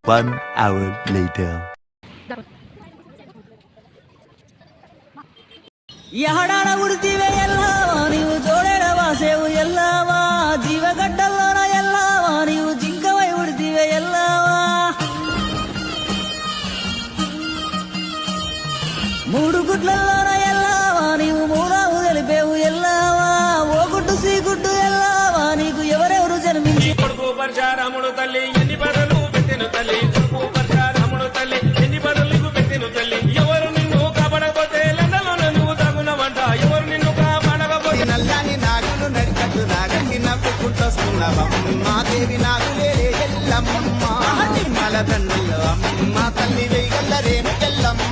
1 hour later. ಎಹಡಾಡ ಉಡ್ತೀವೆ ಎಲ್ಲವ ನೀವು ಜೋಡೆಡ ವಾಸೆವು ಎಲ್ಲವ ಜೀವಗಡ್ಡಲ್ಲೋನ ಎಲ್ಲವ ನೀವು ಜಿಂಕವೈ ಉಡ್ತೀವೆ ಎಲ್ಲವ ಮೂಡು ಗುಡ್ಲಲ್ಲೋನ ಎಲ್ಲವ ನೀವು ಮೂಡಾವು తెలిపేವು ಎಲ್ಲವ ఓగుడ్డు సీగుడ్డు ಎಲ್ಲవ నీకు ఎవరెవరు జన్మించి కొడుకు పరశురాముడు తల్లి ఎన్ని బదులు పెట్టెను తల్లి కొడుకు పరశురాముడు తల్లి ఎన్ని బదులు పెట్టెను తల్లి ఎవరు నిన్ను కాపాడకపోతే లండలో నువ్వు తగునవంట ఎవరు నిన్ను కాపాడకపోతే నల్లని నాగులు నడికట్టు నాగట్టి నవ్వుకుంటొస్తున్నావమ్మ దేవి నాగులే ఎల్లమ్మ మలదండల్లో అమ్మ తల్లి వెయ్యగల్ల రేణు ఎల్లమ్మ